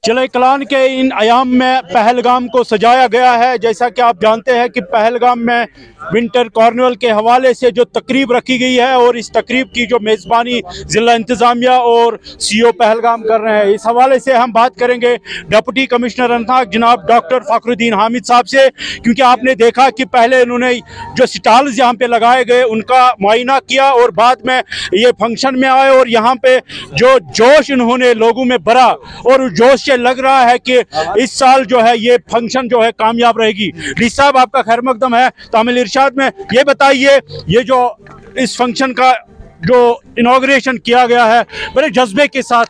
चिले कलान के इन अयाम में पहलगाम को सजाया गया है। जैसा कि आप जानते हैं कि पहलगाम में विंटर कार्निवल के हवाले से जो तकरीब रखी गई है और इस तकरीब की जो मेज़बानी ज़िला इंतज़ामिया और CO पहलगाम कर रहे हैं, इस हवाले से हम बात करेंगे डिप्टी कमिश्नर अनंतनाग जनाब डॉक्टर फ़खरुद्दीन हामिद साहब से, क्योंकि आपने देखा कि पहले उन्होंने जो स्टॉल्स यहाँ पे लगाए गए उनका मुआयना किया और बाद में ये फंक्शन में आए और यहाँ पे जो जोश इन्होंने लोगों में भरा और उस जोश से लग रहा है कि इस साल जो है ये फंक्शन जो है कामयाब रहेगी। डी साहब आपका खैर मकदम है तामिल इरशाद में। ये बताइए, ये जो इस फंक्शन का जो इनॉग्रेशन किया गया है बड़े जज्बे के साथ,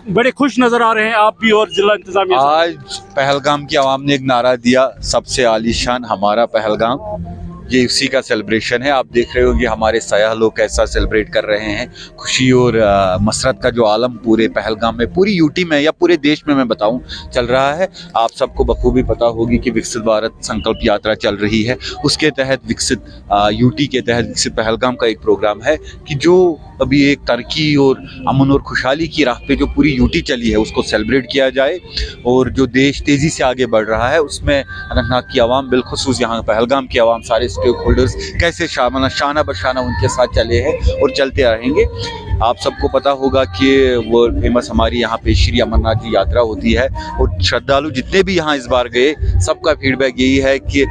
बड़े खुश नजर आ रहे हैं आप भी और जिला इंतजामिया। आज पहलगाम की आवाम ने एक नारा दिया, सबसे आलीशान हमारा पहलगाम। ये उसी का सेलिब्रेशन है। आप देख रहे होंगे हमारे सयाह लोग कैसा सेलिब्रेट कर रहे हैं। खुशी और मसरत का जो आलम पूरे पहलगाम में, पूरी यूटी में या पूरे देश में मैं बताऊं चल रहा है। आप सबको बखूबी पता होगी कि विकसित भारत संकल्प यात्रा चल रही है। उसके तहत विकसित यूटी के तहत विकसित पहलगाम का एक प्रोग्राम है कि जो अभी एक तरक्की और अमन और खुशहाली की राह पे जो पूरी यूटी चली है उसको सेलिब्रेट किया जाए। और जो देश तेज़ी से आगे बढ़ रहा है उसमें अनंतनाग की आवाम, बिलखुसूस यहाँ पहलगाम की आवाम, सारे स्टेक होल्डर्स कैसे शाना बशाना उनके साथ चले हैं और चलते रहेंगे। आप सबको पता होगा कि वो फेमस हमारी यहाँ पे श्री अमरनाथ जी यात्रा होती है और श्रद्धालु जितने भी यहाँ इस बार गए सबका फीडबैक यही है कि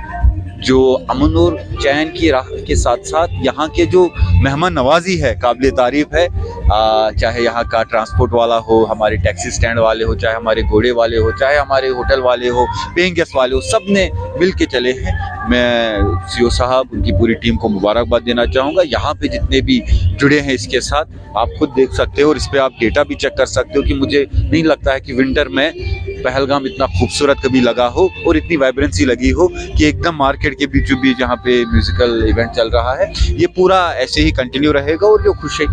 जो अमन और चैन की राह के साथ साथ यहाँ के जो मेहमान नवाजी है काबिल तारीफ है। चाहे यहाँ का ट्रांसपोर्ट वाला हो, हमारे टैक्सी स्टैंड वाले हो, चाहे हमारे घोड़े वाले हो, चाहे हमारे होटल वाले हो, पेइंग गेस्ट वाले हो, सब ने मिल के चले हैं। मैं CO साहब उनकी पूरी टीम को मुबारकबाद देना चाहूँगा। यहाँ पे जितने भी जुड़े हैं इसके साथ आप खुद देख सकते हो और इस पर आप डेटा भी चेक कर सकते हो कि मुझे नहीं लगता है कि विंटर में पहलगाम इतना खूबसूरत कभी लगा हो और इतनी वाइब्रेंसी लगी हो कि एकदम मार्केट के बीचों बीच जहाँ पे म्यूजिकल इवेंट चल रहा है। ये पूरा ऐसे ही कंटिन्यू रहेगा और जो खुशी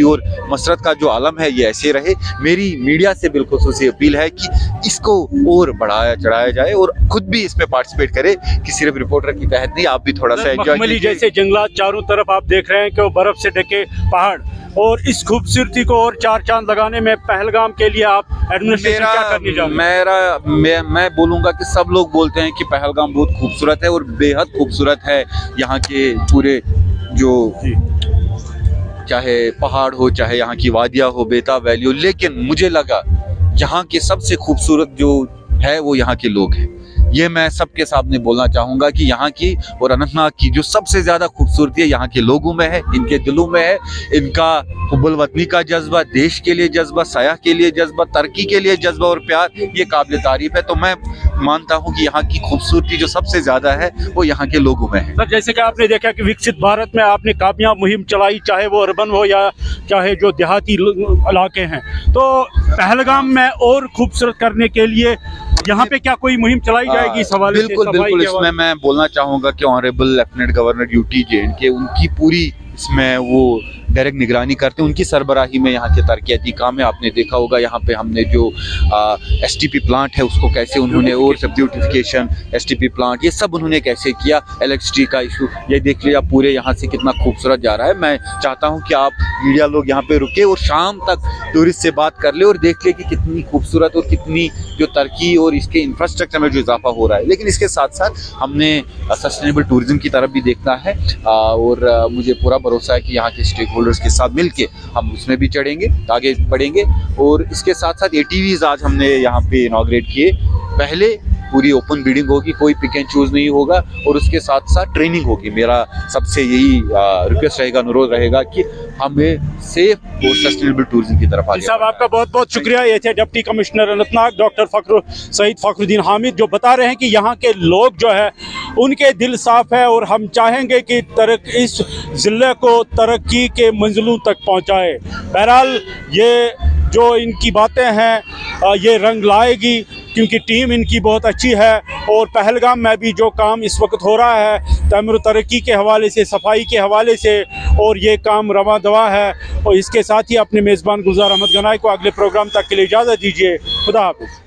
और मसरत का जो आलम है ये ऐसे रहे। मेरी मीडिया से बिलखुसूस अपील है कि इसको और बढ़ाया चढ़ाया जाए और खुद भी इसमें पार्टिसिपेट करे कि सिर्फ रिपोर्टर की तहत नहीं, आप भी थोड़ा सा एंजॉय कीजिए। जैसे जंगलात चारों तरफ आप देख रहे हैं कि वो बर्फ से ढके पहाड़ और इस खूबसूरती को और चार चांद लगाने में पहलगाम के लिए आप एडमिनिस्ट्रेशन क्या करने जा रहे हैं? मैं बोलूँगा कि सब लोग बोलते हैं कि पहलगाम बहुत खूबसूरत है और बेहद खूबसूरत है। यहाँ के पूरे जो चाहे पहाड़ हो, चाहे यहाँ की वादियाँ हो, बेताब वैली हो, लेकिन मुझे लगा यहाँ के सबसे खूबसूरत जो है वो यहाँ के लोग हैं। ये मैं सबके सामने बोलना चाहूँगा कि यहाँ की और अनंतनाग की जो सबसे ज़्यादा खूबसूरती है यहाँ के लोगों में है, इनके दिलों में है। इनका हुब्बुल वतनी का जज्बा, देश के लिए जज्बा, सयाह के लिए जज्बा, तरक्की के लिए जज्बा और प्यार, ये काबिल तारीफ है। तो मैं मानता हूँ कि यहाँ की खूबसूरती जो सबसे ज़्यादा है वो यहाँ के लोगों में है। सर, जैसे कि आपने देखा कि विकसित भारत में आपने कामयाब मुहिम चलाई, चाहे वो अर्बन हो या चाहे जो देहाती इलाके हैं, तो पहलगाम में और खूबसूरत करने के लिए यहाँ पे क्या कोई मुहिम चलाई जाएगी इस हवाले से? बिल्कुल इसमें मैं बोलना चाहूँगा कि honourable lieutenant governor UT JNK उनकी पूरी इसमें वो डायरेक्ट निगरानी करते हैं। उनकी सरबराही में यहाँ के तरक्याती काम है। आपने देखा होगा यहाँ पे हमने जो STP प्लांट है उसको कैसे उन्होंने, और सब ब्यूटिफिकेशन STP प्लांट, ये सब उन्होंने कैसे किया। इलेक्ट्रिसिटी का इशू ये देख लिया, पूरे यहाँ से कितना खूबसूरत जा रहा है। मैं चाहता हूँ कि आप मीडिया लोग यहाँ पे रुके और शाम तक टूरिस्ट से बात कर ले और देख ले कि कितनी खूबसूरत और कितनी जो तरक्की और इसके इंफ्रास्ट्रक्चर में जो इजाफा हो रहा है। लेकिन इसके साथ साथ हमने सस्टेनेबल टूरिज्म की तरफ भी देखना है और मुझे पूरा भरोसा है कि यहाँ के स्टेक होल्डर्स के साथ मिलके हम उसमें भी चढ़ेंगे, आगे बढ़ेंगे। और इसके साथ साथ ATVs आज हमने यहाँ पे इनॉग्रेट किए। पहले पूरी ओपन बिडिंग होगी, कोई पिक एंड चूज नहीं होगा और उसके साथ साथ ट्रेनिंग होगी। मेरा सबसे यही रिक्वेस्ट रहेगा, अनुरोध रहेगा कि हमें सेफ और सस्टेनेबल टूरिज्म की तरफ आगे। साहब आपका बहुत बहुत शुक्रिया। ये थे deputy commissioner Anantnag doctor Syed Fakhruddin Hamid, जो बता रहे हैं कि यहाँ के लोग जो है उनके दिल साफ है और हम चाहेंगे कि इस ज़िले को तरक्की के मंजिलों तक पहुँचाए। बहरहाल ये जो इनकी बातें हैं ये रंग लाएगी क्योंकि टीम इनकी बहुत अच्छी है और पहलगाम में भी जो काम इस वक्त हो रहा है तमीर तरक्की के हवाले से, सफाई के हवाले से, और ये काम रवा दवा है। और इसके साथ ही अपने मेज़बान गुलजार अहमद गनाई को अगले प्रोग्राम तक के लिए इजाज़त दीजिए। खुदा हाफ़िज़।